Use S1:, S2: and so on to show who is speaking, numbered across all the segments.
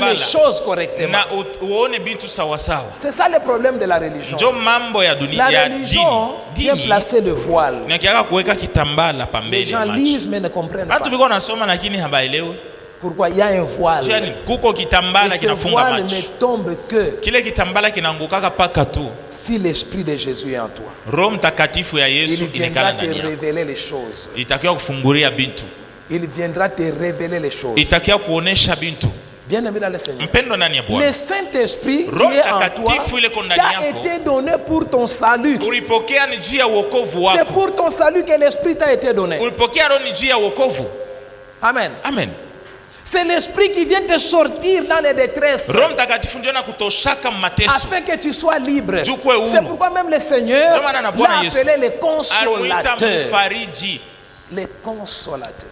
S1: les choses correctement. C'est ça le problème de la religion. La religion vient placer le voile. Les gens lisent mais ne comprennent pas. Pourquoi il y a un voile? Et ce voile ne tombe que si l'esprit de Jésus est en toi. Il viendra te révéler les choses. Il viendra te révéler les choses. Bien aimé dans le Seigneur, le Saint-Esprit qui est en toi t'a été donné pour ton salut. C'est pour ton salut que l'Esprit t'a été donné. Amen.
S2: Amen.
S1: C'est l'Esprit qui vient te sortir dans les détresses afin que tu sois libre. C'est pourquoi même le Seigneur l'a appelé le consolateur. Le consolateur.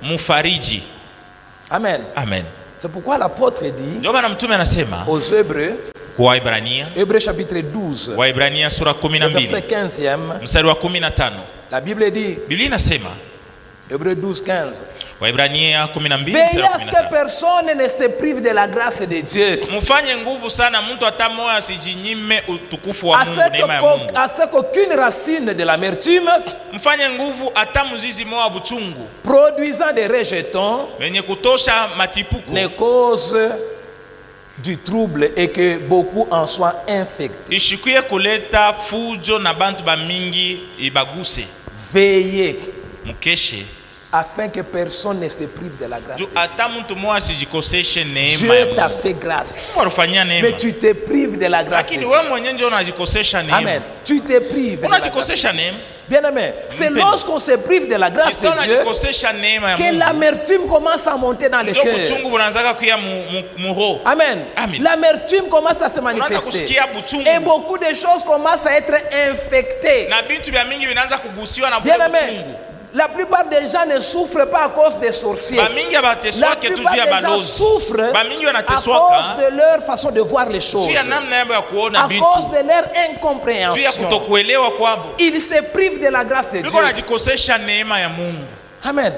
S1: Amen.
S2: Amen.
S1: C'est pourquoi l'apôtre dit aux Hébreux, Hébreux chapitre 12, verset 15e, la Bible dit, Hébreux 12, 15, veillez à ce que personne ne se prive de la grâce de Dieu, à ce qu'aucune racine de l'amertume produisant des rejetons ne cause du trouble et que beaucoup en soient infectés. Veillez afin que personne ne se prive de la grâce de Dieu. Dieu t'a fait grâce, mais tu te prives de la grâce de Dieu. Amen. Tu te prives de la grâce de Dieu. Bien aimé, c'est lorsqu'on se prive de la grâce de Dieu que l'amertume commence à monter dans le cœur. Amen. L'amertume commence à se manifester. Et beaucoup de choses commencent à être infectées. Bien aimé, la plupart des gens ne souffrent pas à cause des sorciers. La plupart des gens souffrent à cause de leur façon de voir les choses, à cause de leur incompréhension. Ils se privent de la grâce de Dieu. Amen.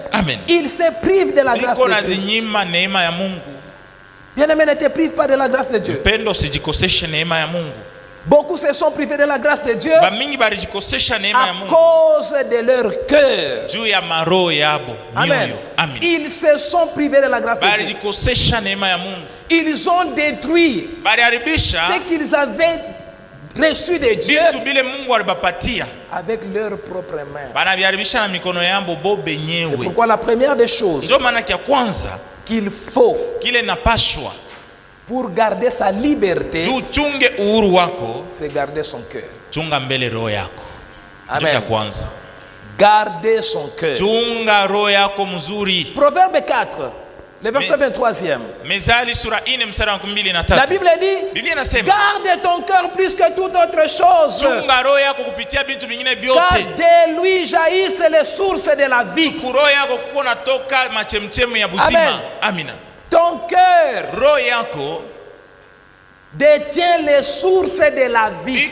S1: Ils se privent de la grâce de Dieu. Bien-aimé, ne te prive pas de la grâce de Dieu. Beaucoup se sont privés de la grâce de Dieu à cause de leur cœur. Amen. Ils se sont privés de la grâce de Dieu. Ils ont détruit ce qu'ils avaient reçu de Dieu avec leurs propres mains. C'est pourquoi la première des choses qu'il faut pour garder sa liberté, c'est garder son cœur. Amen. Garder son cœur. Proverbe 4, le verset 23e. La Bible dit, garde ton cœur plus que toute autre chose, car de lui jaillissent les sources de la vie. Amen. Ton cœur détient les sources de la vie.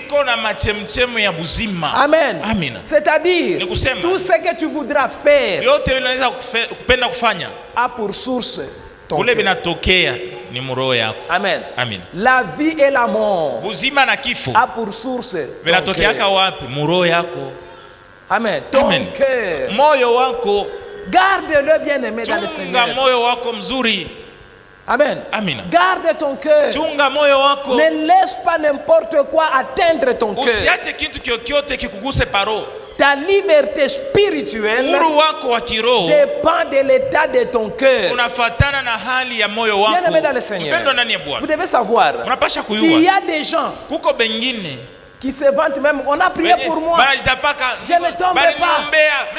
S1: Amen. C'est-à-dire, tout ce que tu voudras faire a pour source ton cœur. Amen. La vie et la mort a pour source ton cœur. Amen. Ton cœur, garde-le, bien aimé dans le Seigneur. Amen. Garde ton cœur. Ne laisse pas n'importe quoi atteindre ton cœur. Ta liberté spirituelle dépend de l'état de ton cœur. Bien aimé dans le Seigneur, vous devez savoir qu'il y a des gens qui se vantent même. On a prié pour moi, je ne tombe pas.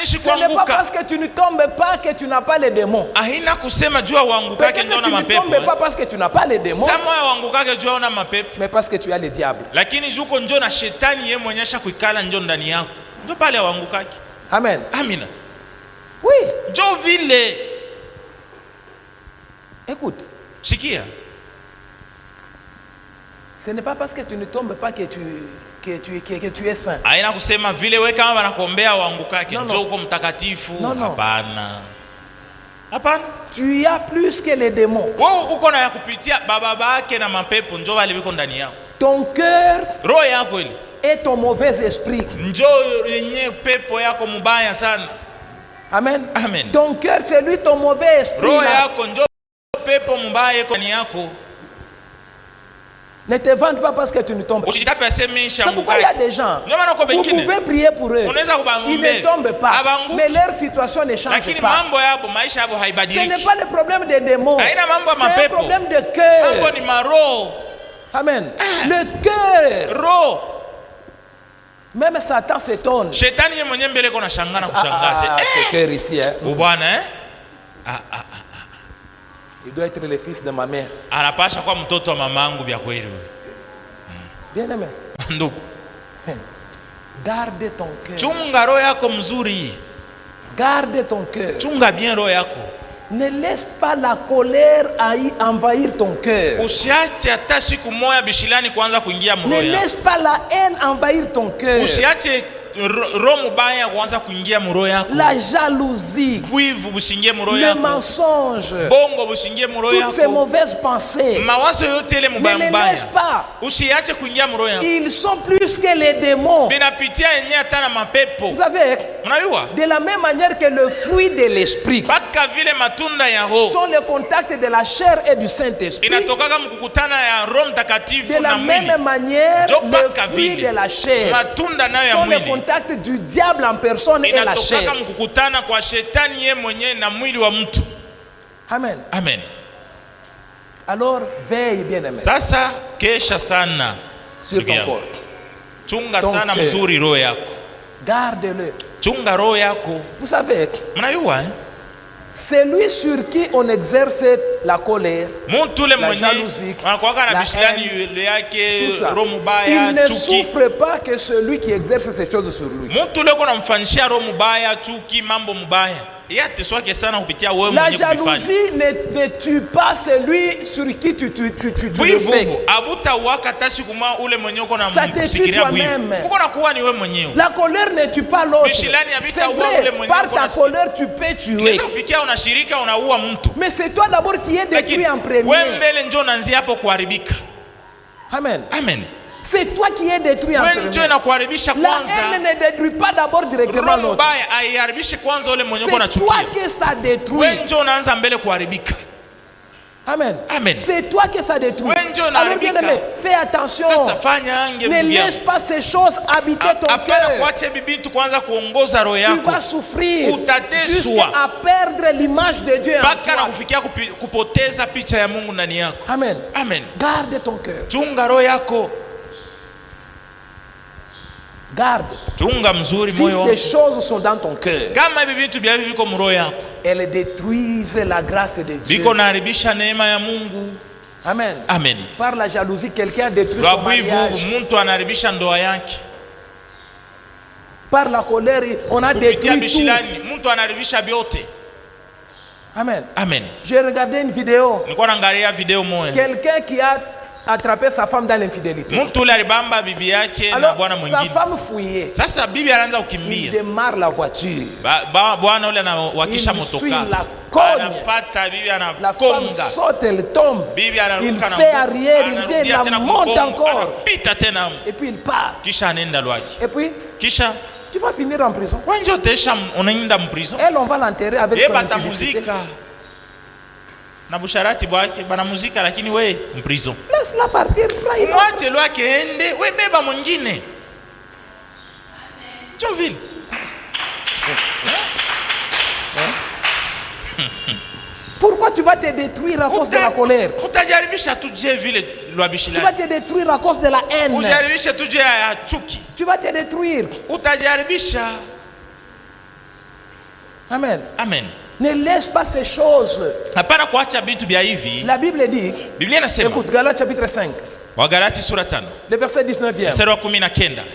S1: Ce n'est pas parce que tu ne tombes pas que tu n'as pas les démons. Peut-être que tu ne tombes pas parce que tu n'as pas les démons, mais parce que tu as le diable. Amen. Oui. Écoute, ce n'est pas parce que tu ne tombes pas que tu es saint. Non. Hapana.
S2: Tu as plus que les démons.
S1: Wewe uko na ya kupitia baba yake na mapepo njoo wale biko ndani yako.
S2: Ton cœur
S1: roho yako ile
S2: et ton mauvais esprit.
S1: Njoo yenye pepo yako mubaya sana.
S2: Amen.
S1: Amen.
S2: Ton cœur c'est lui ton mauvais esprit.
S1: Roho yako njoo pepo mubaya yako ndani yako.
S2: Ne te vante pas parce que tu ne tombes pas. C'est pourquoi il y a des gens, vous pouvez prier pour eux, ils ne tombent pas, mais leur situation ne change pas. Ce n'est pas le problème des démons, c'est un problème de cœur. Amen. Le cœur. Même Satan s'étonne. Ce cœur ici, il doit être le fils de ma mère. Bien aimé. Garde ton cœur. Garde ton cœur. Ne laisse pas la colère envahir ton cœur. Ne laisse pas la haine envahir ton cœur. La jalousie, le mensonge, toutes ces mauvaises pensées, ne les laisse pas. Ils sont plus que les démons. Vous savez, de la même manière que le fruit de l'esprit sont le contact de la chair et du Saint-Esprit, de la même manière, le fruit de la chair sont le contact du diable en personne et la chair. Amen.
S1: Amen.
S2: Alors veille bien aimé.
S1: Sasa kesha sana
S2: sur ton corps.
S1: Chunga sana mzuri roho yako.
S2: Garde-le.
S1: Chunga roho yako.
S2: Vous savez,
S1: mnajua
S2: celui sur qui on exerce la colère, la jalousie, la haine, tout ça, il ne souffre pas que celui qui exerce ces choses sur lui. La jalousie ne tue pas celui sur qui tu le fais. Ça te tue toi-même. La colère ne tue pas l'autre. C'est vrai, par ta colère tu peux tuer. Mais c'est toi d'abord qui es détruit en premier. Amen.
S1: Amen.
S2: C'est toi qui es détruit en premier. La haine ne détruit pas d'abord directement l'autre. C'est toi que ça détruit. Amen.
S1: Amen.
S2: C'est toi que ça détruit. Alors bien aimé, fais attention. Ne laisse pas ces choses habiter ton cœur. Tu vas souffrir jusqu'à perdre l'image de Dieu en toi. Amen.
S1: Amen.
S2: Garde ton cœur. Garde. Si ces choses sont dans ton cœur, elles détruisent la grâce de Dieu. Amen.
S1: Amen.
S2: Par la jalousie, quelqu'un détruit son mariage. Par la colère, on a détruit tout. Amen.
S1: Amen.
S2: J'ai regardé une vidéo. Quelqu'un qui a attrapé sa femme dans l'infidélité. Alors, sa femme fouillait. Il démarre la voiture. Il suit la cogne. La femme saute, elle tombe. Il fait arrière, il vient, il la monte encore. Et puis il part. Et puis tu vas finir en prison. Elle, on va l'enterrer avec son impudicité. Laisse-la partir. Pourquoi tu vas te détruire à cause de la colère? Tu vas te détruire à cause de la haine. Tu vas te détruire. Amen.
S1: Amen.
S2: Ne laisse pas ces choses. La Bible dit, écoute, Galates chapitre 5. Le verset 19e.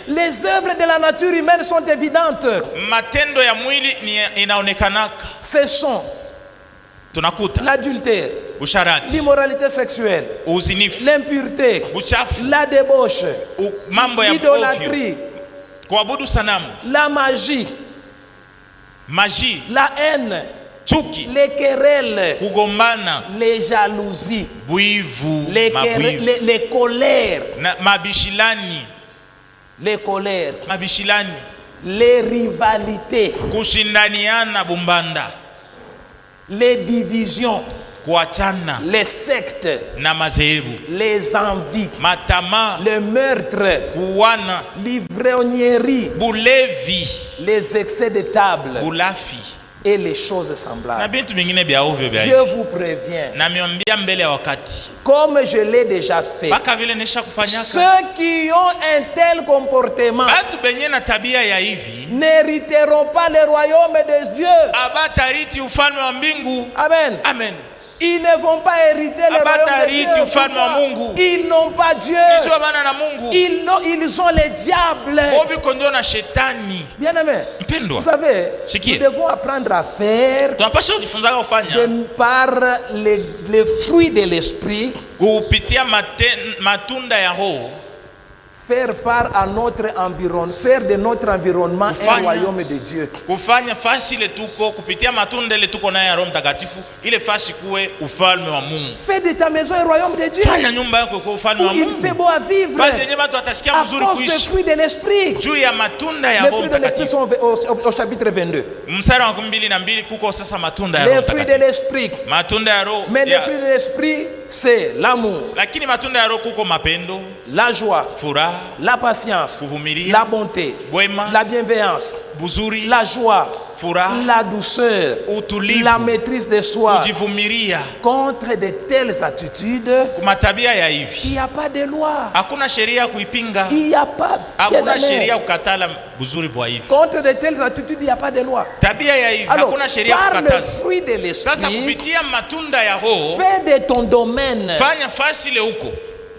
S2: Les œuvres de la nature humaine sont évidentes. Ce sont l'adultère, l'immoralité sexuelle, l'impureté, la débauche, l'idolâtrie, la magie, la haine, chuki,
S1: les querelles,
S2: kugombana,
S1: les jalousies,
S2: buivu,
S1: les colères,
S2: mabishilani,
S1: les colères,
S2: mabishilani,
S1: les rivalités,
S2: kushindaniana bumbanda,
S1: les divisions,
S2: kuachana,
S1: les sectes,
S2: na mazehebu,
S1: les envies,
S2: matama,
S1: le meurtre,
S2: kuwana,
S1: l'ivrognerie,
S2: bulevi,
S1: les excès de table,
S2: bulafi,
S1: et les choses semblables.
S2: Je
S1: vous préviens,
S2: wakati,
S1: comme je l'ai déjà fait, ceux qui ont un tel comportement n'hériteront pas le royaume de Dieu. Amen.
S2: Amen.
S1: Ils ne vont pas hériter le royaume de Dieu. Ils n'ont pas Dieu. Ils ont les diables. Bien aimé, vous savez, nous devons apprendre à faire par les fruits de l'esprit, faire part à notre environnement, faire de notre environnement un royaume de Dieu.
S2: Kufanya fasi ile tuko kupitia matunda ile tuko nayo ya Roho Mtakatifu, ile fasi kuwe ufalme wa Mungu.
S1: Fais de ta maison un royaume de Dieu.
S2: Fanya nyumba yako kuwe ufalme wa Mungu.
S1: Il fait beau à vivre.
S2: Basi yenyewe watu watasikia mzuri kuishi.
S1: À cause des fruits de l'esprit.
S2: Juu ya matunda ya Roho Mtakatifu.
S1: Les fruits de l'esprit sont au chapitre 22.
S2: Mstari wa 22 kuko sasa matunda ya Roho Mtakatifu.
S1: Les fruits de l'esprit.
S2: Matunda ya Roho.
S1: Mais les fruits de l'esprit c'est l'amour.
S2: Lakini matunda ya Roho kuko mapendo,
S1: la joie,
S2: furaha,
S1: la patience,
S2: kuvumilia,
S1: la bonté,
S2: wema,
S1: la bienveillance,
S2: buzuri,
S1: la joie,
S2: furaha,
S1: la douceur,
S2: utulivu,
S1: la maîtrise de soi.
S2: Kujivumilia.
S1: Contre de telles attitudes,
S2: kumatabia ya hivi,
S1: il n'y a pas de loi.
S2: Hakuna sheria kuipinga.
S1: Il n'y a pas.
S2: Hakuna sheria kukatala buzuri bwa hivi.
S1: Contre de telles attitudes, il n'y a pas de loi.
S2: Tabia ya hivi, hakuna sheria kukatala.
S1: Par le fruit de l'esprit,
S2: sasa kupitia matunda ya Roho,
S1: fais de ton domaine
S2: fanya fasi le huko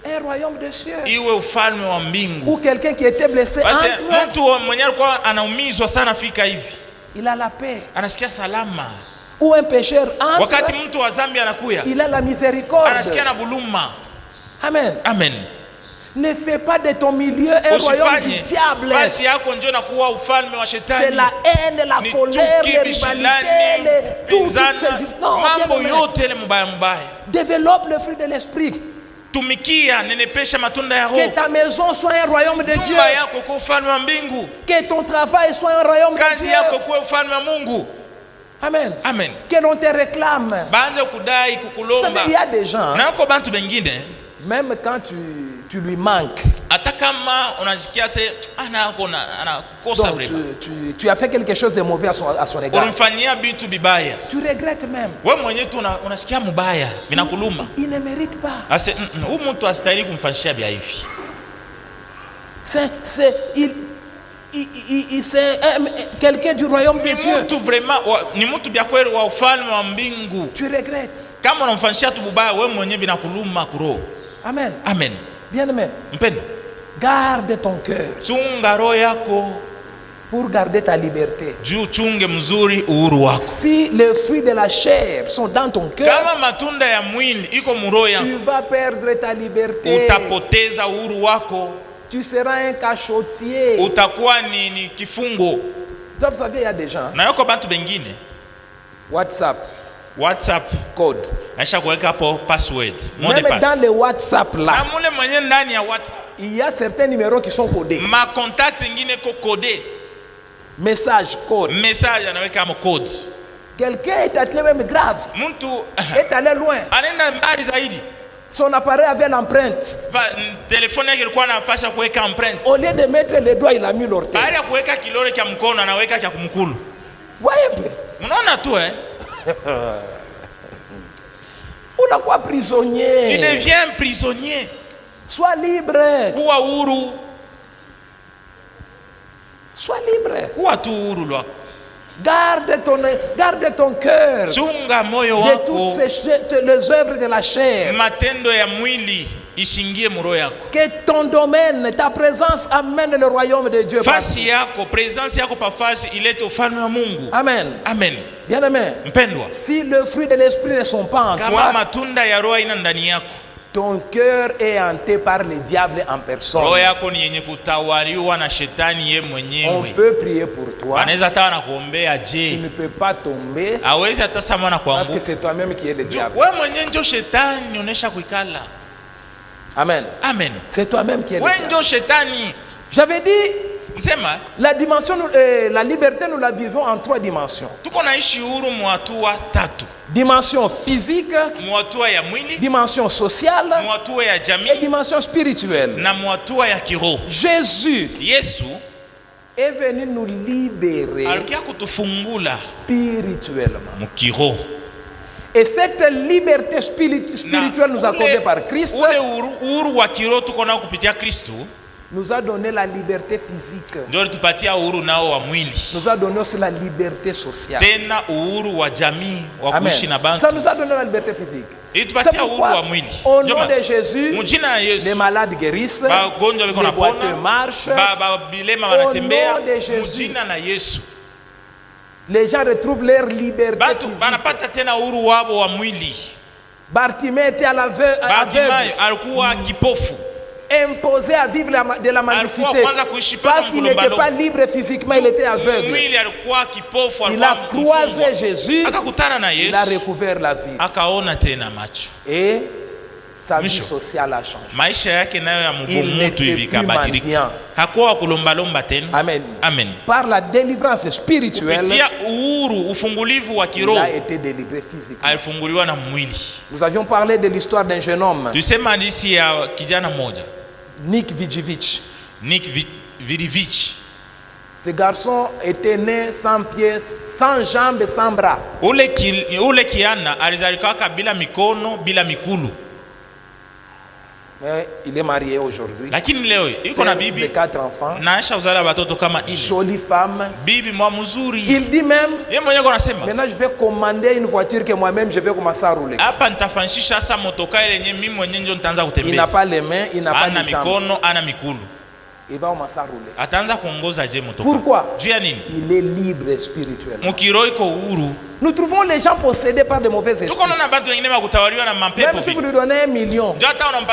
S1: un royaume de cieux.
S2: Iwe ufalme wa mbingu.
S1: Ou quelqu'un qui était blessé entre,
S2: mtu mwenye alikuwa anaumizwa sana fika hivi,
S1: il a la paix.
S2: Anasikia salama.
S1: Ou un pécheur entre,
S2: wakati mtu wa dhambi anakuya,
S1: il a la miséricorde.
S2: Anasikia na buluma.
S1: Amen.
S2: Amen.
S1: Ne fais pas de ton milieu un royaume du diable.
S2: Basi yako ndio nakuwa ufalme wa shetani.
S1: C'est la haine, la colère, les rivalités, toutes ces histoires.
S2: Mambo yote le mbaya mbaya.
S1: Développe le fruit de l'esprit.
S2: Tumikia, nenepesha matunda ya Roho.
S1: Que ta maison soit un royaume de Dieu.
S2: Nyumba yako kuwa ufalme wa mbingu.
S1: Que ton travail soit un royaume de Dieu.
S2: Kazi yako kuwa ufalme wa Mungu.
S1: Amen.
S2: Amen.
S1: Que l'on te réclame.
S2: Baanze kudai kukulomba.
S1: Vous savez, il y a des gens,
S2: na uko bantu bengine,
S1: même quand tu lui manques,
S2: hata kama unasikia se anakosa vrema,
S1: tu as fait quelque chose de mauvais à son égard,
S2: unamfanyia vitu bibaya,
S1: tu regrettes même.
S2: Wewe mwenyewe tu unasikia mbaya, vinakuluma.
S1: Il ne mérite pas.
S2: Ase huyu mtu astahili kumfanyia bia hivi.
S1: C'est quelqu'un du royaume de Dieu.
S2: Mtu vraiment ni mtu bia kweli wa ufalme wa mbingu.
S1: Tu regrettes.
S2: Kama unamfanyia tu bubaya, wewe mwenyewe vinakuluma kuroho.
S1: Amen.
S2: Amen.
S1: Bien-aimé,
S2: mpendo,
S1: garde ton cœur.
S2: Chunga roho yako
S1: pour garder ta liberté.
S2: Juu chunge mzuri uhuru wako.
S1: Si les fruits de la chair sont dans ton cœur,
S2: kama matunda ya mwili iko muroho yako,
S1: tu vas perdre ta liberté.
S2: Utapoteza uhuru wako.
S1: Tu seras un cachotier.
S2: Utakuwa ni kifungo.
S1: Vous savez, il y a des gens.
S2: Na yako bantu bengine. WhatsApp
S1: code.
S2: Aisha kuweka hapo password.
S1: Même dans le WhatsApp là,
S2: na mule mwenye ndani ya WhatsApp,
S1: il y a certains numéros qui sont codés.
S2: Ma contact ingine ko codé.
S1: Message code.
S2: Message anaweka hapo code.
S1: Quelqu'un est allé même grave.
S2: Mtu
S1: est allé loin.
S2: Anaenda mbali zaidi.
S1: Son appareil avait l'empreinte.
S2: Telefone yake ilikuwa inafasha kuweka empreinte.
S1: Au lieu de mettre les doigts, il a mis l'orteil.
S2: Baada ya kuweka kilole cha mkono anaweka cha kumkulu.
S1: Voyez?
S2: Unaona tu
S1: Unakuwa prisonnier.
S2: Tu deviens prisonnier.
S1: Sois libre.
S2: Kuwa huru.
S1: Sois libre.
S2: Kuwa tu huru lwako.
S1: Garde ton cœur.
S2: Chunga moyo
S1: wako. De toutes les œuvres de la chair.
S2: Matendo ya mwili ishingie muro yako.
S1: Que ton domaine, ta présence amène le royaume de Dieu.
S2: Fasi yako, présence yako pa fasi ilete ufalme wa Mungu.
S1: Amen.
S2: Amen.
S1: Bien-aimé.
S2: Mpendwa.
S1: Si le fruit de l'esprit ne sont pas en
S2: toi, kama matunda ya roho ina ndani yako,
S1: Ton cœur est hanté par le diable en personne. On peut prier pour toi. Tu ne peux pas tomber parce que c'est toi-même qui es le diable. Amen.
S2: Amen.
S1: C'est toi-même qui es le diable. J'avais dit, la dimension, la liberté, nous la vivons en 3 dimensions. Dimension physique, dimension sociale et dimension spirituelle. Jésus est venu nous libérer spirituellement. Et cette liberté spirituelle nous accordée par Christ nous a donné la liberté physique. Nous a donné aussi la liberté sociale. Amen. Ça nous a donné la liberté physique. C'est pourquoi, au nom de Jésus, les malades guérissent, les boiteux marchent. Au nom de Jésus, les gens retrouvent leur liberté physique. Bartimée était à l'aveugle, imposé à vivre de la mendicité parce qu'il n'était pas libre physiquement, il était aveugle. Il a croisé Jésus, il a recouvert la vie et sa vie sociale a changé. Il n'était plus mendiant. Amen.
S2: Amen.
S1: Par la délivrance spirituelle, il a été délivré physiquement. Nous avions parlé de l'histoire d'un jeune homme, Nick Vujicic. Ce garçon était né sans pieds, sans jambes et sans bras. Mais il est marié aujourd'hui. Père de 4 enfants. Jolie femme. Il dit même, maintenant je vais commander une voiture que moi-même je vais commencer à rouler. Il n'a pas les mains, il n'a pas les jambes. Il va commencer à rouler. Pourquoi? Il est libre spirituellement. Nous trouvons les gens possédés par de mauvais esprits. Même si vous lui donnez 1 million,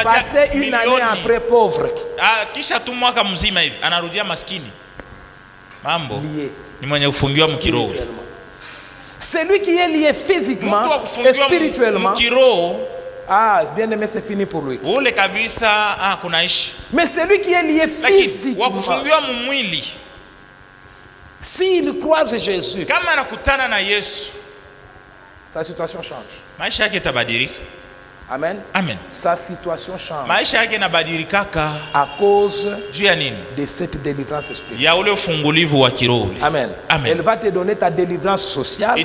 S1: passez une année après pauvre. Lié. Celui qui est lié physiquement et spirituellement, bien aimé, c'est fini pour lui. Mais celui qui est lié physiquement, s'il croise Jésus, sa situation change. Amen.
S2: Amen.
S1: Sa situation change à cause de cette délivrance spirituelle. Amen.
S2: Amen.
S1: Elle va te donner ta délivrance sociale. Elle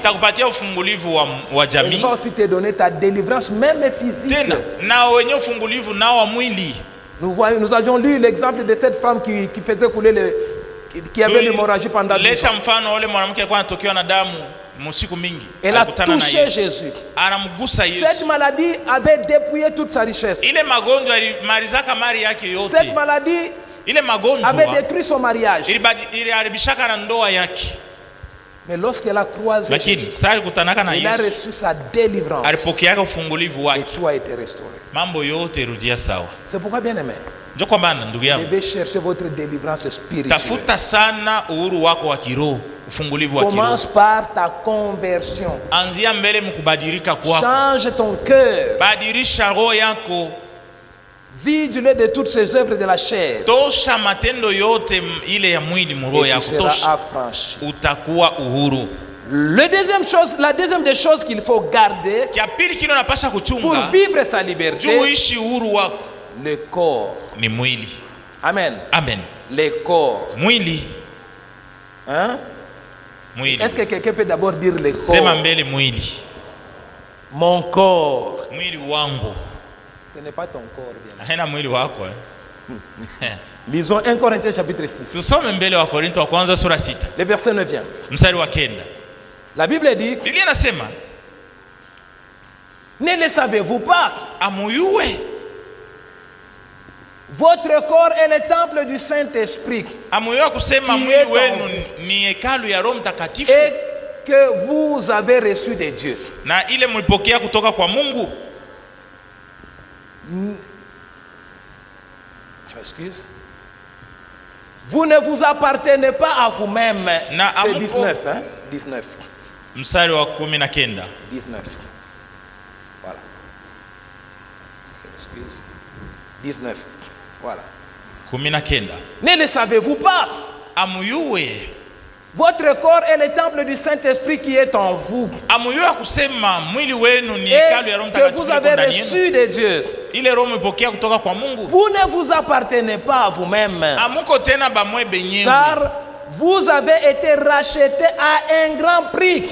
S1: va aussi te donner ta délivrance même physique. Nous avions lu l'exemple de cette femme qui faisait couler qui avait l'hémorragie pendant 10 ans. Elle a touché Jésus. Cette maladie avait dépouillé toute sa richesse. Cette maladie avait détruit son mariage. Mais lorsqu'elle a croisé Jésus, elle a reçu sa délivrance. Et tout a été restauré. C'est pourquoi, bien aimé, vous devez chercher votre délivrance spirituelle. Commence par ta conversion. Change ton cœur. Vide-le de toutes ces œuvres de la chair. Et tu seras affranchi. La deuxième des choses qu'il faut garder pour vivre sa liberté, le corps. Amen.
S2: Amen.
S1: Le corps. Hein? Est-ce que quelqu'un peut d'abord dire le corps? Mon corps. Ce n'est pas ton corps, bien. Lisons 1 Corinthiens chapitre 6. Le verset 9. La Bible dit, ne le savez-vous pas? Votre corps est le temple du Saint-Esprit et que vous avez reçu de Dieu. Je m'excuse. Vous ne vous appartenez pas à vous-même. C'est 19, hein? 19.
S2: Mstari wa 19.
S1: 19. Voilà. Excuse. 19. Voilà.
S2: 19.
S1: Ne le savez-vous pas?
S2: Amuyue.
S1: Votre corps est le temple du Saint-Esprit qui est en vous. Et que vous avez reçu de Dieu. Vous ne vous appartenez pas à vous-même. Car vous avez été racheté à un grand prix.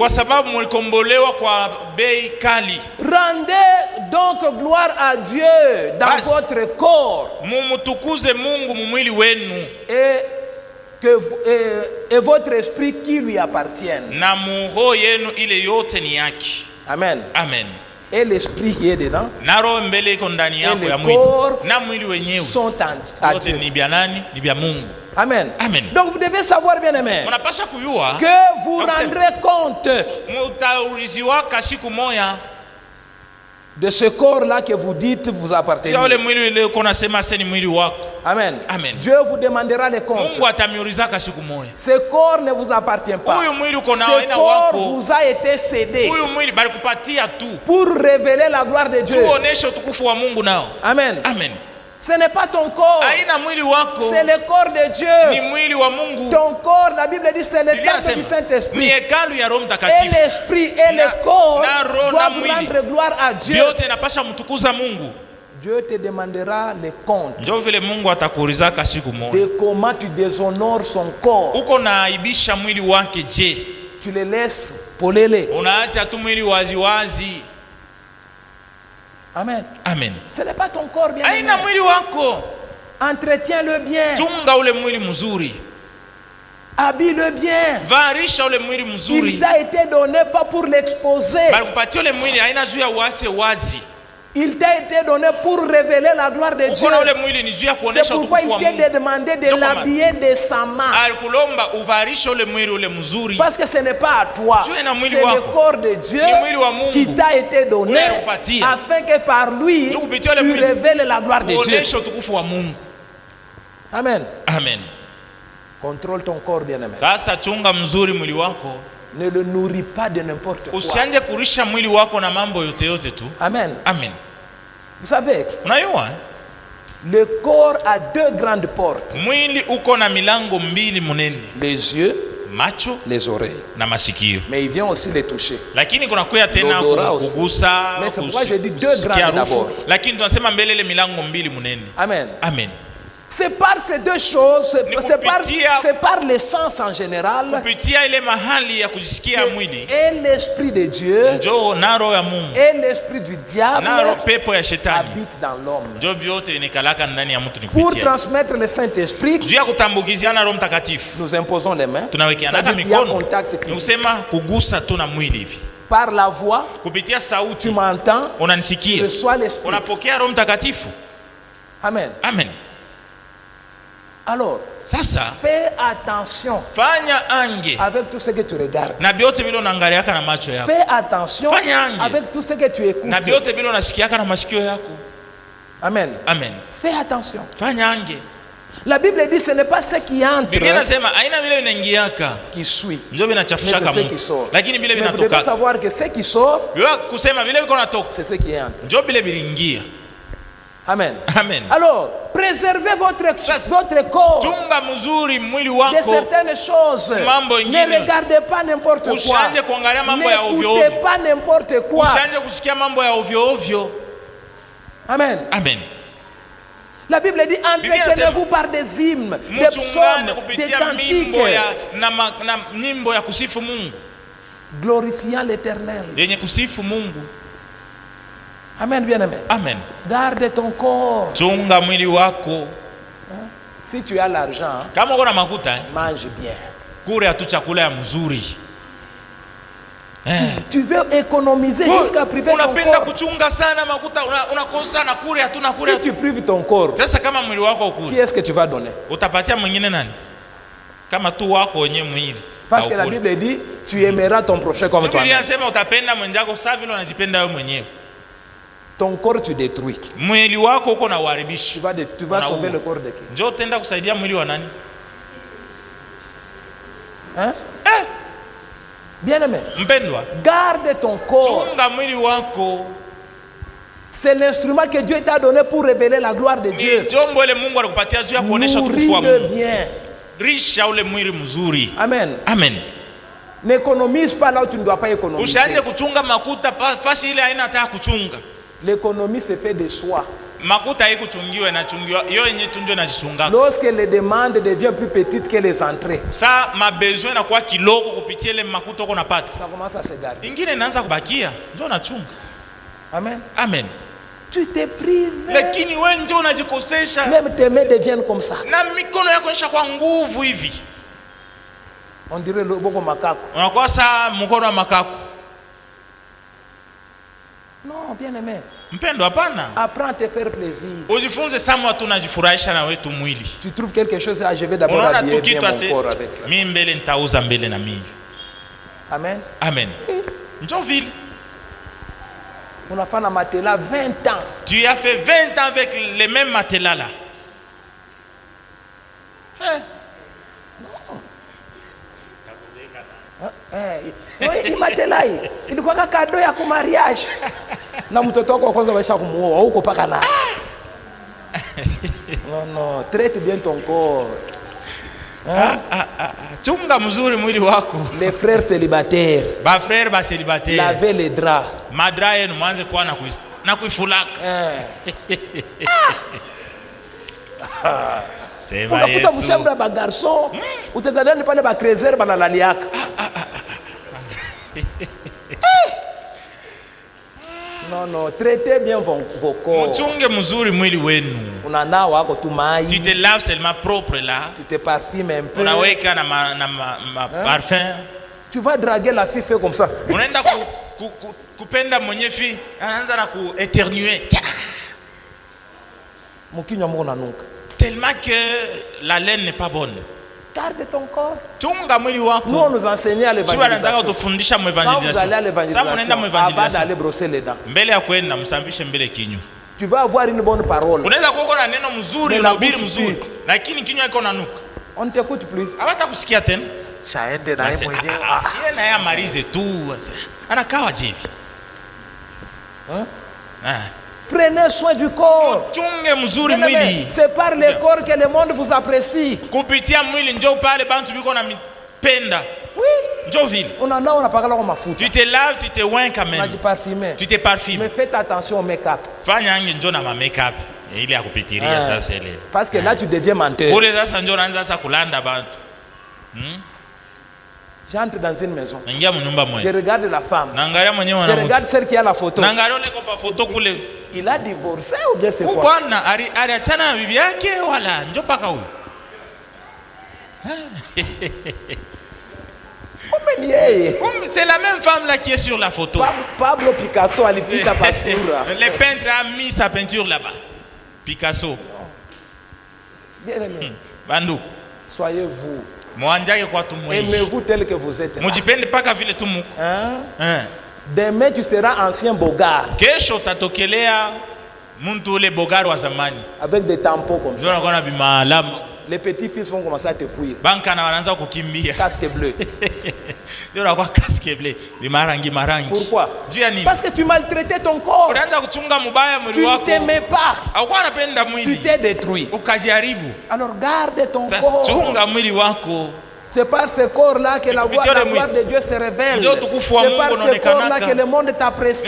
S1: Rendez donc gloire à Dieu dans votre corps. Et votre esprit qui lui appartienne. Amen.
S2: Amen.
S1: Et l'esprit qui est dedans. Et le corps sont à Dieu. Amen.
S2: Amen.
S1: Donc vous devez savoir, bien aimé, que vous rendrez compte de ce corps-là que vous dites vous appartenez. Amen.
S2: Amen.
S1: Dieu vous demandera les comptes. Ce corps ne vous appartient pas. Ce corps vous a été cédé pour révéler la gloire de Dieu. Amen.
S2: Amen.
S1: Ce n'est pas ton corps, c'est le corps de Dieu. Ton corps, la Bible dit, c'est le temple du Saint-Esprit. Et l'esprit et le corps doivent rendre gloire à Dieu. Dieu te demandera les comptes de comment tu déshonores son corps. Tu le laisses polele. Amen.
S2: Amen.
S1: Ce n'est pas ton corps, bien aimé. Entretiens-le bien. Habille-le bien. Il t'a été donné pas pour l'exposer. Il t'a été donné pour révéler la gloire de Dieu. C'est pourquoi il t'a demandé de l'habiller décemment. Parce que ce n'est pas à toi. C'est le corps de Dieu qui t'a été donné afin que par lui, tu révèles la gloire de Dieu. Amen.
S2: Amen.
S1: Contrôle ton corps, bien-aimé. Ne le nourris pas de n'importe quoi. Amen.
S2: Amen.
S1: Vous savez, le corps a deux grandes portes. Les yeux, les oreilles. Mais il vient aussi les toucher. L'odorat aussi. Mais c'est pourquoi je dis deux grandes d'abord. Amen.
S2: Amen.
S1: C'est par ces deux choses, c'est par l'essence en général, et l'esprit de Dieu et l'esprit du diable habitent dans l'homme. Pour transmettre le Saint-Esprit, nous imposons les mains. Il y a contact physique. Par la voix, tu m'entends, reçois l'esprit. Amen.
S2: Amen.
S1: Alors, fais attention avec tout ce que tu regardes. Fais attention avec tout ce que tu écoutes. Amen.
S2: Amen.
S1: Fais attention. La Bible dit ce n'est pas ce qui entre qui suit, mais c'est ce qui sort. Mais vous devez savoir que ce qui sort, c'est ce qui entre. Amen.
S2: Amen.
S1: Alors, préservez votre corps de certaines choses. Ne regardez pas n'importe quoi. N'écoutez pas n'importe quoi. Amen.
S2: Amen.
S1: La Bible dit entretenez-vous par des hymnes, des psaumes, des cantiques, glorifiant l'Éternel. Amen, bien-aimé.
S2: Amen.
S1: Garde ton corps.
S2: Chunga mwili wako.
S1: Si tu as l'argent,
S2: kama uko na makuta,
S1: mange bien.
S2: Kure tu chakula ya mzuri.
S1: Tu veux économiser jusqu'à priver ton corps.
S2: Unapenda kuchunga sana makuta, unakosa na kure hatuna kure.
S1: Si tu prives ton corps,
S2: sasa kama mwili wako ukuri,
S1: qui est-ce que tu vas donner?
S2: Utapatia mwingine nani? Kama tu wako wenye mwili.
S1: Parce que la Bible dit tu aimeras ton prochain comme toi-même.
S2: Biblia inasema utapenda mwenzako sawa vile unajipenda wewe mwenyewe.
S1: Ton corps tu détruis.
S2: Mwili wako uko na uharibishi.
S1: Tu vas sauver le corps de qui?
S2: Njoo tenda kusaidia mwili wa nani?
S1: Hein? Bien-aimé.
S2: Mpendwa.
S1: Garde ton corps.
S2: Chunga mwili wako.
S1: C'est l'instrument que Dieu t'a donné pour révéler la gloire de Dieu. Nourris-le bien.
S2: Risha ule mwili mzuri.
S1: Amen.
S2: Amen.
S1: N'économise pas là où tu ne dois pas économiser.
S2: Usianze kuchunga makuta fasi ile haina hata kuchunga.
S1: L'économie se fait de soi.
S2: Makuta haikuchungiwa na chungiwa yo yenyewe tu ndio najichunga.
S1: Lorsque les demandes deviennent plus petites que les entrées.
S2: Ça ma besoin na kwa kiloko kupitia ile makuta uko napata.
S1: Ça commence à se garder.
S2: Ingine inaanza kubakia. Ndio nachunga.
S1: Amen.
S2: Amen.
S1: Tu te prives.
S2: Lakini wewe ndio unajikosesha.
S1: Même tes mains deviennent comme ça.
S2: Na mikono yako inaisha kwa nguvu hivi.
S1: On dirait le boko makako.
S2: Unakuwa saa mkono wa makako.
S1: Non, bien-aimé.
S2: Mpendo hapana.
S1: Apprends à te faire plaisir.
S2: Ujifunze sama watu unajifurahisha na wetu mwili.
S1: Tu trouves quelque chose à je vais d'abord habiller bien mon corps avec ça.
S2: Mimi mbele nitauza mbele na mimi.
S1: Amen.
S2: Amen. Njoo vile.
S1: On a fait un matelas 20 ans.
S2: Tu as fait 20 ans avec les mêmes matelas là.
S1: Hii matelas hii ilikuwa kado ya kwa mariage. Na mtoto wako kwanza waisha kumuoa huko paka na. Non, traite bien ton corps.
S2: Chunga mzuri mwili wako.
S1: Les frères célibataires.
S2: Ba frères ba célibataires.
S1: Lavez les draps.
S2: Madra yenu mwanze kwa na kuifulaka. Sema Yesu.
S1: Unakuta mshamba ba garçon, utadhani pale ba crezer banalaliaka. Non, traitez bien vos corps.
S2: Mchunge mzuri mwili wenu.
S1: Unanawa wako tu mai.
S2: Tu te laves seulement propre là.
S1: Tu te parfumes un peu.
S2: Unaweka na parfum.
S1: Tu vas draguer la fille fait comme ça.
S2: Unaenda kupenda mwenye fille, anaanza na kuéternuer.
S1: Mkinywa mko nanuka.
S2: Tellement que la laine n'est pas bonne.
S1: Garde ton corps.
S2: Chunga mwili wako.
S1: Nous on nous enseignait à l'évangélisation.
S2: Tufundisha mwevangélisation.
S1: Sasa unaenda mwevangélisation. Aller brosser les dents.
S2: Mbele ya kwenda msambishe mbele kinywa.
S1: Tu vas avoir une bonne parole.
S2: Unaweza kuwa na neno mzuri na ubiri mzuri, lakini kinywa iko nanuka.
S1: On t'écoute plus.
S2: Hata kusikia tena.
S1: Chaende na yeye mwenyewe.
S2: Yeye na yeye amalize tu. Anakaa jivi.
S1: Prenez soin du corps.
S2: Chunge mzuri mwili.
S1: C'est par le corps que le monde vous apprécie.
S2: Kupitia mwili njoo pale bantu biko na mipenda.
S1: Oui.
S2: Njoo vile.
S1: On parle comme mafuta.
S2: Tu te laves, tu te oins quand même. Tu te parfumes.
S1: Mais faites attention au make-up.
S2: Fanya njoo na make-up. Ili ya kupitiria sasa ile.
S1: Parce que là tu deviens menteur.
S2: Kule sasa njoo naanza sasa kulanda bantu.
S1: J'entre dans une maison.
S2: Je
S1: regarde la femme.
S2: Je
S1: regarde celle qui a la photo.
S2: Il
S1: a divorcé ou bien c'est quoi?
S2: Bwana aliachana na bibi yake wala njoo paka huyo. C'est la même femme là qui est sur la photo.
S1: Pablo Picasso alipita basura.
S2: Le peintre a mis sa peinture là-bas. Picasso.
S1: Bien aimé.
S2: Bandu.
S1: Soyez vous.
S2: Aimez-vous
S1: tel que vous êtes.
S2: Mujipende paka vile tu muko.
S1: Demain tu seras ancien bogard.
S2: Kesho tatokelea muntu ule bogard wa zamani.
S1: Avec des tampons comme ça.
S2: Ndio bimalama.
S1: Les petits fils vont commencer à te fuir.
S2: Banka na wanaanza kukimbia.
S1: Casque bleu.
S2: Ndio unakuwa casque bleu. Marangi.
S1: Pourquoi? Parce que tu maltraitais ton corps.
S2: Unaanza kuchunga mubaya mwili wako.
S1: Tu t'aimais pas.
S2: Haukuwa unapenda mwili.
S1: Tu t'es détruit.
S2: Ukajaribu.
S1: Alors garde ton
S2: sasa
S1: corps.
S2: Chunga mwili wako.
S1: C'est par ce corps-là que la gloire de Dieu se révèle. C'est par ce corps-là que le monde t'apprécie.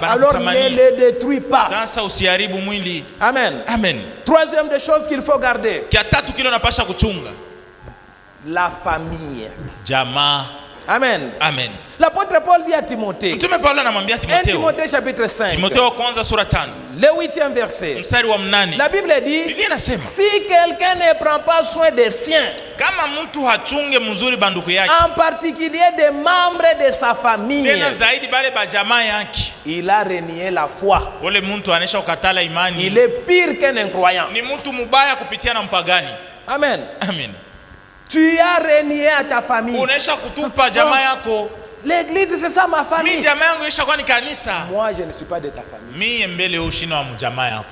S1: Alors ne le détruis pas. Amen.
S2: Amen.
S1: Troisième des choses qu'il faut garder. La famille. Amen.
S2: Amen.
S1: L'apôtre Paul dit à Timothée. 1 Timothée chapitre 5. Le 8e verset. La Bible dit, si quelqu'un ne prend pas soin des siens, en particulier des membres de sa famille, il a renié la foi. Il est pire qu'un incroyant. Amen.
S2: Amen.
S1: Tu as renié à ta famille. L'église c'est ça ma famille.
S2: Mimi jamaa yangu ishakuwa ni kanisa.
S1: Moi je ne suis pas de ta famille.
S2: Mimi mbele ushino wa mjamaa yako.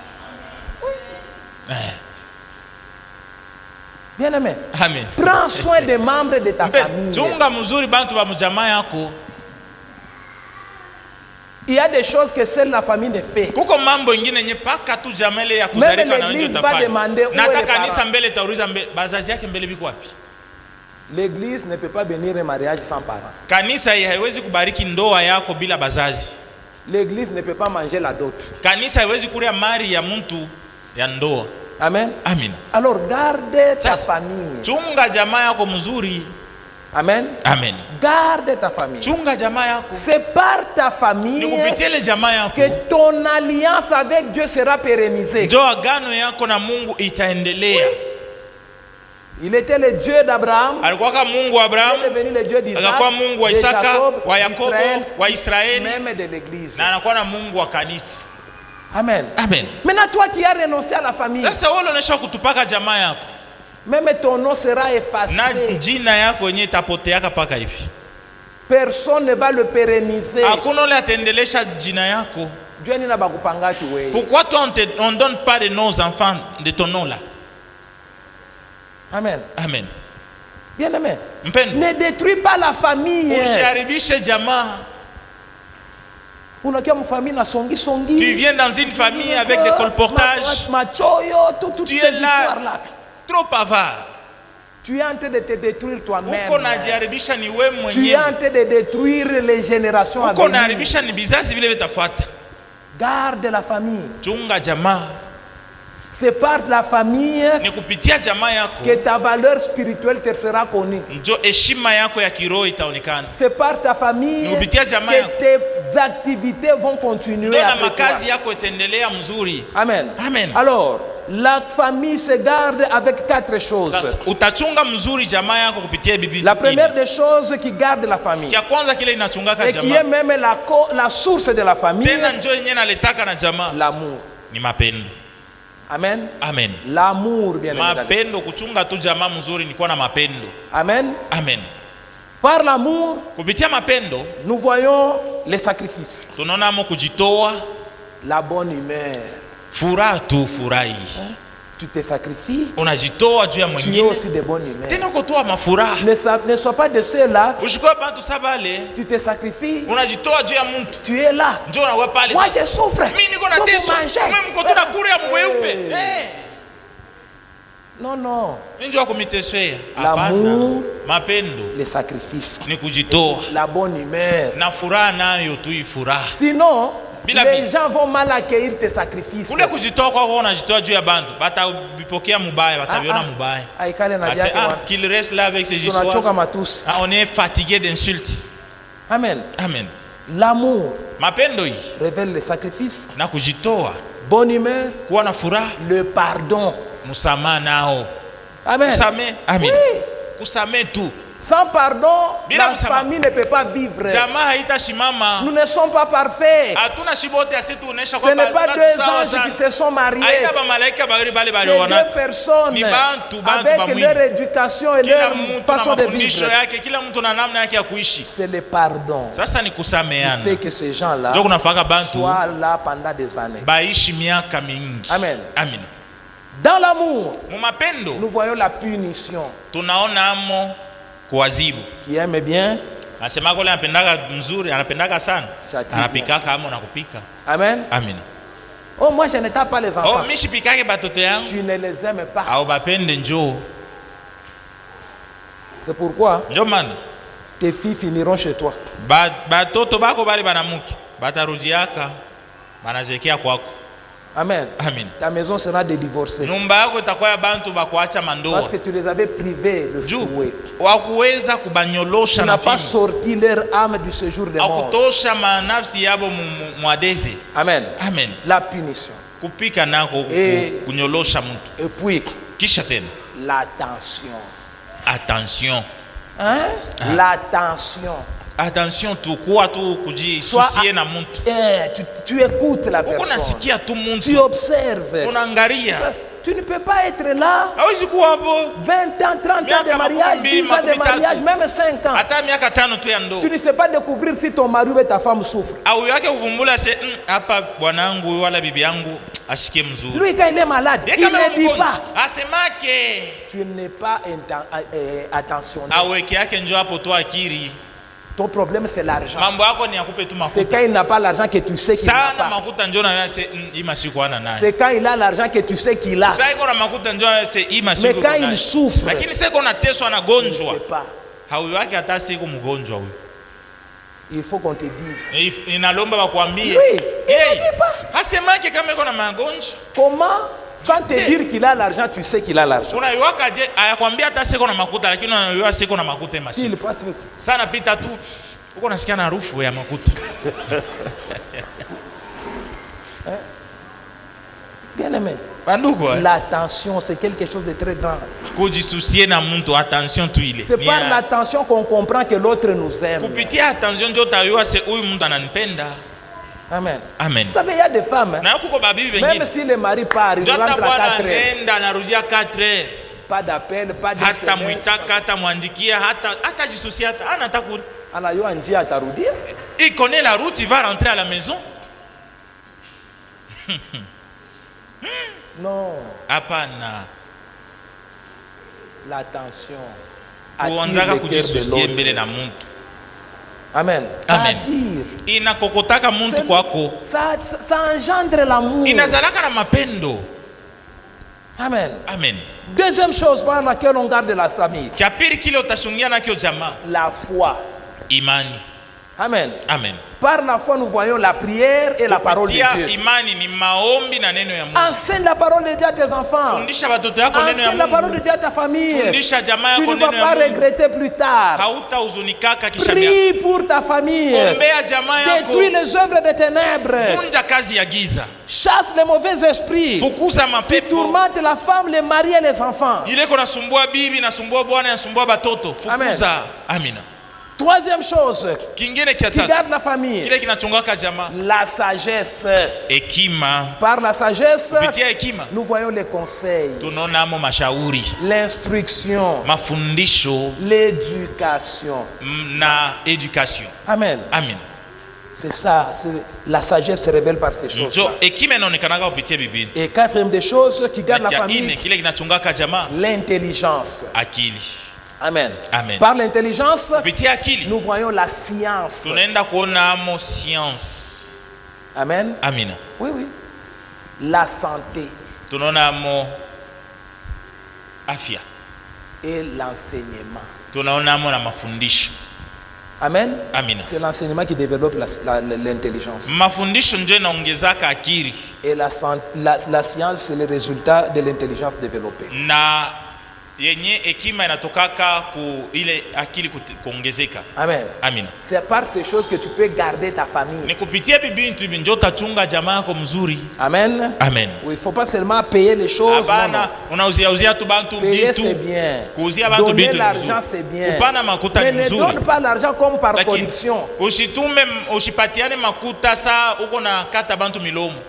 S1: Bien-aimé.
S2: Amen.
S1: Prends soin des membres de ta famille.
S2: Chunga mzuri bantu ba mjamaa yako.
S1: Il y a des choses que seule la famille ne fait.
S2: Kuko mambo ingine nye paka tu jamele ya kuzalika na wengi utafanya. Na kanisa mbele tauliza bazazi yake mbele biko wapi?
S1: L'église ne peut pas bénir un mariage sans parents.
S2: Kanisa haiwezi kubariki ndoa yako bila bazazi.
S1: L'église ne peut pas manger la dot.
S2: Kanisa haiwezi kuria mali ya mtu ya ndoa.
S1: Amen.
S2: Amen.
S1: Alors garde ta famille.
S2: Chunga jamaa yako mzuri.
S1: Amen.
S2: Amen.
S1: Garde ta famille.
S2: Chunga jamaa yako.
S1: C'est par ta famille que ton alliance avec Dieu sera pérennisée.
S2: Ndio agano yako na Mungu itaendelea.
S1: Il était le Dieu d'Abraham.
S2: Alikuwa kama Mungu wa Abraham.
S1: Il est devenu le Dieu d'Isaac.
S2: Alikuwa Mungu wa Isaka, wa Yakobo, wa Israeli,
S1: même de l'église.
S2: Na anakuwa na Mungu wa kanisa.
S1: Amen.
S2: Amen.
S1: Maintenant toi qui as renoncé à la famille.
S2: Sasa wewe unaisha kutupaka jamaa yako.
S1: Même ton nom sera effacé.
S2: Na jina yako yenyewe itapoteaka paka hivi.
S1: Personne ne va le pérenniser.
S2: Hakuna yule ataendelesha jina yako.
S1: Dieu ni na bakupangaki wewe.
S2: Pourquoi toi on donne pas de nos enfants de ton nom là?
S1: Amen.
S2: Amen.
S1: Bien-aimé.
S2: Mpendo.
S1: Ne détruis pas la famille.
S2: Usiharibishe jamaa.
S1: Unakia mfamille na songi.
S2: Tu viens dans une famille avec des colportages.
S1: Machoyo, toutes ces histoires là.
S2: Trop bavard.
S1: Tu es en train de te détruire toi-même.
S2: Tu
S1: es en train de détruire les générations à venir. Garde la famille.
S2: Chunga jamaa.
S1: C'est par la famille que ta valeur spirituelle te sera connue. C'est par ta famille que tes activités vont continuer après toi. Amen.
S2: Amen.
S1: Alors, la famille se garde avec 4 choses. La première des choses qui garde la famille et qui est même la source de la famille, l'amour. Amen.
S2: Amen.
S1: L'amour, bien
S2: évidemment. Kuchunga tu jamaa mzuri ni kuwa na mapendo.
S1: Amen.
S2: Amen.
S1: Par l'amour,
S2: kupitia mapendo,
S1: nous voyons les sacrifices.
S2: Tunaona mo kujitoa,
S1: la bonne humeur.
S2: Furaha tu furahi.
S1: Tu te sacrifies.
S2: Unajitoa juu ya mwingine.
S1: Tu es aussi de bonne humeur.
S2: Tena kutoa mafuraha.
S1: Ne sois pas de ceux-là.
S2: Ushikwa bantu sabale.
S1: Tu te sacrifies.
S2: Unajitoa juu ya mtu.
S1: Tu es là.
S2: Njoo na wewe pale.
S1: Moi je souffre.
S2: Mimi niko na teso. Mimi mko tu na kuri ya mweupe.
S1: Non, non.
S2: Njoo kumiteswea.
S1: L'amour,
S2: mapendo,
S1: les sacrifices.
S2: Ni kujitoa.
S1: La bonne humeur.
S2: Na furaha nayo tu ifuraha.
S1: Sinon, les gens vont mal accueillir tes sacrifices.
S2: Ule kujitoa kwako unajitoa juu ya bantu, batabipokea mubaya, bataviona mubaya.
S1: Aikale na diake
S2: wana. Qu'il reste là avec ses histoires.
S1: Tunachoka matusi.
S2: On est fatigué d'insultes.
S1: Amen.
S2: Amen.
S1: L'amour
S2: mapendo hii
S1: révèle les sacrifices.
S2: Na kujitoa.
S1: Bonne humeur.
S2: Kuwa na furaha.
S1: Le pardon.
S2: Musamaha nao.
S1: Amen.
S2: Kusame. Amen.
S1: Oui.
S2: Kusame tu.
S1: Sans pardon, la famille ne peut pas vivre. Nous ne sommes pas parfaits. Ce n'est pas 2 anges qui se sont mariés. C'est 2 personnes avec leur éducation et leur façon de vivre. C'est le pardon qui fait que ces gens-là soient là pendant des années. Amen.
S2: Amen.
S1: Dans l'amour, nous voyons la punition. Qui aime bien,
S2: anasema kule anapendaga mzuri, anapendaga sana, anapikaka amo na kupika.
S1: Amen.
S2: Amen.
S1: Oh, moi je n'aime pas les enfants.
S2: Oh, mimi sipikake batoto yangu.
S1: Tu ne les aimes pas.
S2: Au bapende njoo.
S1: C'est pourquoi
S2: njoo man,
S1: tes filles finiront chez toi.
S2: Batoto bako bali banamuke batarudiaka banazekea kwako.
S1: Amen.
S2: Amen.
S1: Ta maison sera divorcée.
S2: Nyumba yako itakuwa ya bantu bakuacha mandoa.
S1: Parce que tu les avais privés de souhait.
S2: Wakuweza kubanyolosha
S1: na pas sorti leur âme du séjour des morts.
S2: Akutosha manafsi yabo mwadeze.
S1: Amen.
S2: Amen.
S1: La punition.
S2: Kupika nako kunyolosha mtu.
S1: Et puis
S2: kisha tena
S1: l'attention.
S2: Attention.
S1: Hein? L'attention.
S2: Attention tu kuwa tu kujisusie na mtu.
S1: Tu écoutes la personne.
S2: Unasikia tu mtu.
S1: Tu observes.
S2: Unaangalia.
S1: Tu ne peux pas être là. 20 ans, 30 ans de mariage, 10 ans de mariage, même 5 ans. Tu ne sais pas découvrir si ton mari ou ta femme souffre. Lui, quand il est malade, il ne dit pas. Tu n'es pas attentionné. Ton problème, c'est l'argent. C'est quand il n'a pas l'argent que tu sais qu'il n'a pas. C'est quand il a l'argent que tu sais qu'il a. Mais quand il souffre, tu ne sais pas. Il faut qu'on te dise. Oui, il ne dit pas. Comment? Sans te dire qu'il a l'argent, tu sais qu'il a l'argent. S'il passe bien aimé, l'attention c'est quelque chose de très grand. C'est par l'attention qu'on comprend que l'autre nous aime. Amen.
S2: Amen.
S1: Vous savez, il y a des femmes, même si le mari part, il rentre à 4 heures. Pas d'appel, pas de SMS.
S2: Il connaît la route, il va rentrer à la maison.
S1: Non.
S2: Apana.
S1: L'attention attire le cœur de l'autre. Amen.
S2: Amen.
S1: Ça engendre l'amour. Amen.
S2: Amen.
S1: Deuxième chose par laquelle on garde la famille. La foi.
S2: Imani.
S1: Amen.
S2: Amen.
S1: Par la foi, nous voyons la prière et la parole de Dieu. Enseigne la parole de Dieu à tes enfants. Enseigne la parole de Dieu à ta famille. Tu ne vas pas regretter plus tard. Prie pour ta famille. Détruis les œuvres des ténèbres. Chasse les mauvais esprits qui tourmentent la femme, les maris et les enfants. Amen. Troisième chose qui garde la famille, la sagesse. Par la sagesse, nous voyons les conseils, l'instruction, l'éducation. Amen.
S2: Amen.
S1: C'est ça, la sagesse se révèle par ces choses. Et quatrième des choses qui garde la famille, l'intelligence. Amen.
S2: Amen.
S1: Par l'intelligence, nous voyons la science. Amen.
S2: Amen.
S1: Oui, oui. La santé. Et l'enseignement. Amen.
S2: Amen.
S1: C'est l'enseignement qui développe l'intelligence. Et la science, c'est le résultat de l'intelligence développée. Amen.
S2: Amen.
S1: C'est par ces choses que tu peux garder ta famille. Amen.
S2: Amen.
S1: Oui, il ne faut pas seulement payer les choses. Non. Payer c'est bien. Donner l'argent c'est bien. Mais ne donne pas l'argent comme par corruption.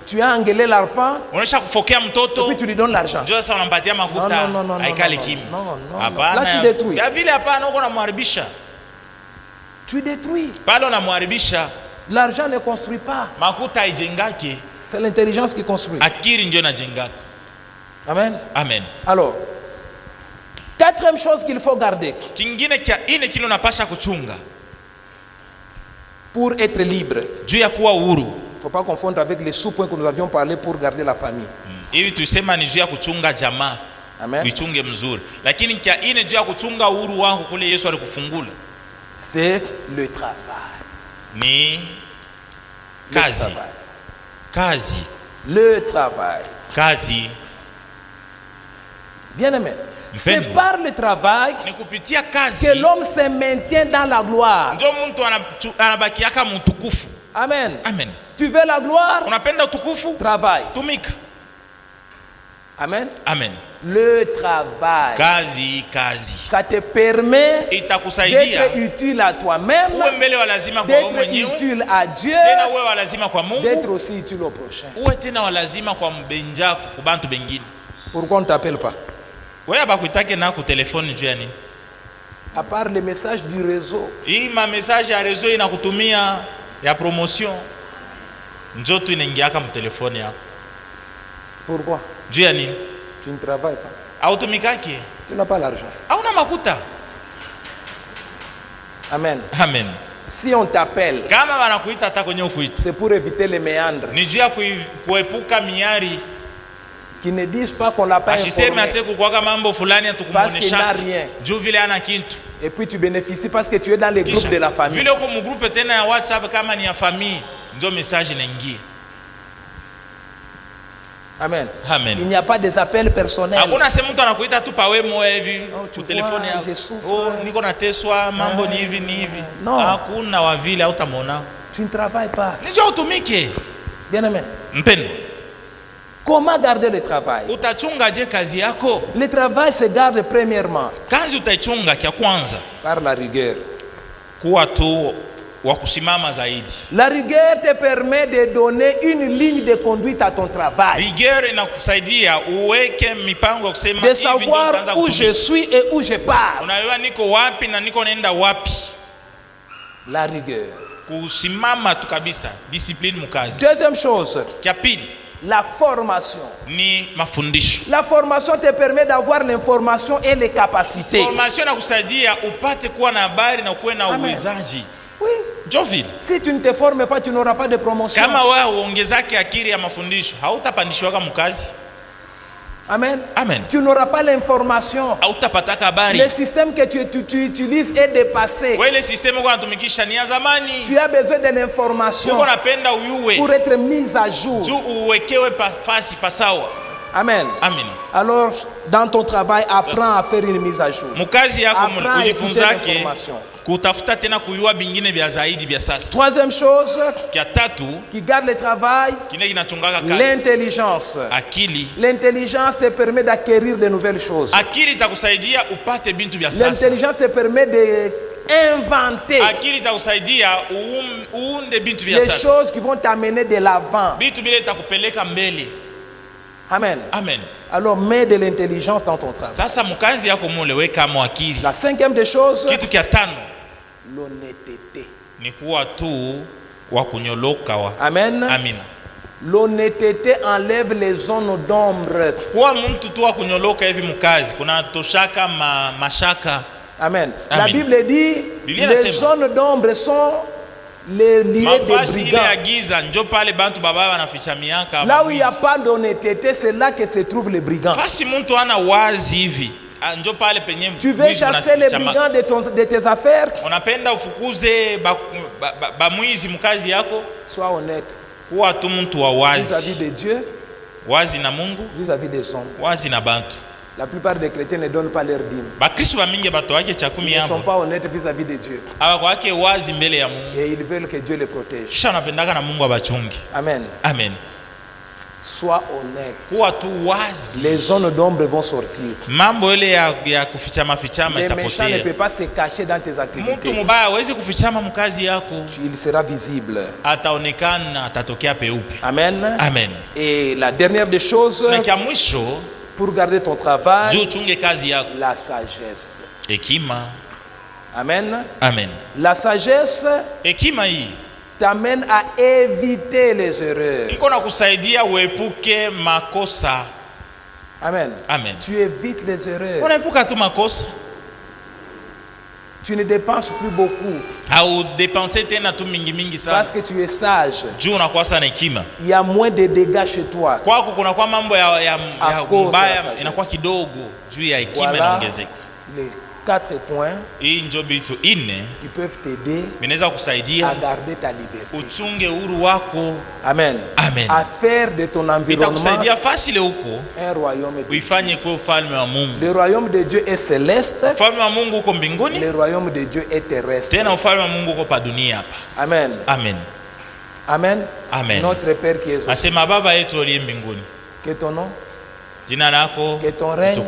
S1: Tu as engueulé l'enfant et puis tu lui donnes l'argent. Non. Non. Là tu détruis. Tu détruis. L'argent ne construit pas. C'est l'intelligence qui construit. Amen.
S2: Amen.
S1: Alors, quatrième chose qu'il faut garder pour être libre. Il ne faut pas confondre avec les sous-points que nous avions parlé pour garder la famille. Amen. C'est le travail. Le travail. Bien aimé. C'est par le travail que l'homme se maintient dans la gloire. Amen.
S2: Amen.
S1: Tu veux la gloire? Travail. Amen.
S2: Amen.
S1: Le travail. Ça te permet d'être utile à toi-même, d'être utile à Dieu, d'être aussi utile au prochain. Pourquoi on ne t'appelle pas?
S2: Wewe bakutake na ku telefone juu ya nini?
S1: À part les messages du réseau.
S2: Hii ma message ya réseau inakutumia ya promotion. Njoo tu inaingiaka mu telefone yako.
S1: Pourquoi?
S2: Juu ya nini?
S1: Tu ne travailles pas.
S2: Autumikake.
S1: Tu n'as pas l'argent.
S2: Hauna makuta.
S1: Amen.
S2: Amen.
S1: Si on t'appelle,
S2: kama wanakuita hata kwenye ukuita,
S1: c'est pour éviter les méandres.
S2: Ni juu ya kuepuka miari.
S1: Qui ne disent pas qu'on l'a pas informé. Parce qu'il n'a rien. Et puis tu bénéficies parce que tu es dans les groupes de la famille. Amen.
S2: Amen.
S1: Il n'y a pas des appels personnels.
S2: Oh, tu vois,
S1: je souffre.
S2: Non.
S1: Tu ne travailles pas. Bien aimé. Comment garder le travail? Le travail se garde premièrement par la rigueur. La rigueur te permet de donner une ligne de conduite à ton travail. De savoir où je suis et où je pars. La rigueur. Deuxième chose. La formation. La formation te permet d'avoir l'information et les capacités. Amen. Oui. Si tu ne te formes pas, tu n'auras pas de promotion. Amen.
S2: Amen.
S1: Tu n'auras pas l'information. Le système que tu utilises est dépassé. Tu as besoin de l'information pour être mis à jour. Amen.
S2: Amen.
S1: Alors, dans ton travail, apprends à faire une mise à jour. Apprends à écouter l'information. Troisième chose qui garde le travail, l'intelligence. L'intelligence te permet d'acquérir de nouvelles choses. L'intelligence te permet d'inventer les choses qui vont t'amener de l'avant. Amen.
S2: Amen.
S1: Alors mets de l'intelligence dans ton travail. La cinquième des choses, l'honnêteté. Amen.
S2: Amen.
S1: L'honnêteté enlève les zones d'ombre. Amen. La Bible dit les zones d'ombre sont les lieux de brigands. Là où il n'y a pas d'honnêteté, c'est là que se trouvent les brigands. Tu veux chasser les brigands de tes affaires? Sois honnête vis-à-vis de Dieu, vis-à-vis des hommes. La plupart des chrétiens ne donnent pas leur dîme. Ils ne sont pas honnêtes vis-à-vis de Dieu. Et ils veulent que Dieu les protège. Amen.
S2: Amen.
S1: Sois honnête. Les zones d'ombre vont sortir. Les méchants ne peuvent pas se cacher dans tes activités. Il sera visible. Amen.
S2: Amen.
S1: Et la dernière des choses, pour garder ton travail, la sagesse. Amen.
S2: Amen.
S1: La sagesse t'amène à éviter les erreurs. Amen.
S2: Amen.
S1: Tu évites les erreurs. Tu ne dépenses plus beaucoup. Parce que tu es sage. Il y a moins de dégâts chez toi. À cause de la sagesse. Voilà les 4 points qui peuvent t'aider à garder ta liberté. Amen.
S2: Amen.
S1: À faire de ton environnement un royaume de Dieu. Le royaume de Dieu est céleste. Le royaume de Dieu est terrestre. Amen.
S2: Amen.
S1: Amen.
S2: Amen.
S1: Notre Père qui est aux cieux. Que ton nom, que ton règne,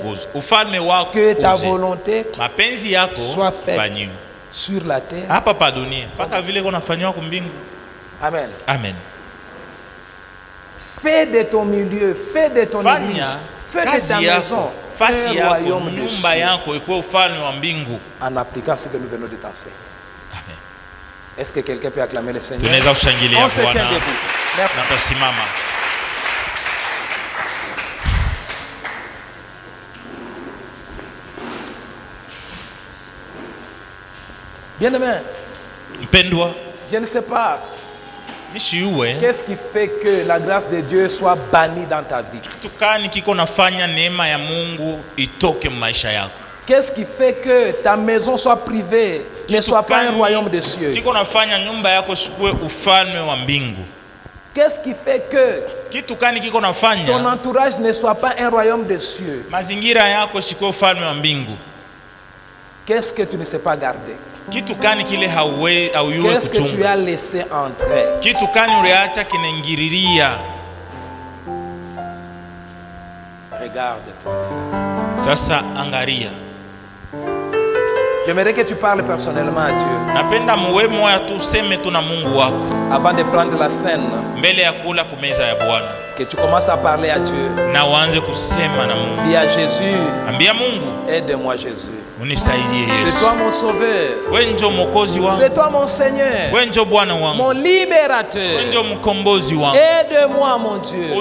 S1: que ta volonté soit faite sur la terre. Amen.
S2: Amen.
S1: Fais de ton milieu, fais de ton église, Fais de ta maison un royaume de cieux.
S2: En appliquant ce que nous venons de t'enseigner.
S1: Amen.
S2: Est-ce que quelqu'un peut acclamer le Seigneur?
S1: On
S2: se tient debout. Merci. Bien-aimé, je ne sais pas qu'est-ce qui fait que la grâce de Dieu soit bannie dans ta vie. Qu'est-ce qui fait que ta maison soit privée, ne soit pas un royaume de cieux? Qu'est-ce qui fait que ton entourage ne soit pas un royaume de cieux? Qu'est-ce que tu ne sais pas garder? Qu'est-ce que tu as laissé entrer? Regarde-toi. J'aimerais que tu parles personnellement à Dieu. Avant de prendre la scène, que tu commences à parler à Dieu. Dis à Jésus, aide-moi Jésus. C'est toi mon sauveur. C'est toi mon Seigneur. Mon libérateur. Aide-moi mon Dieu.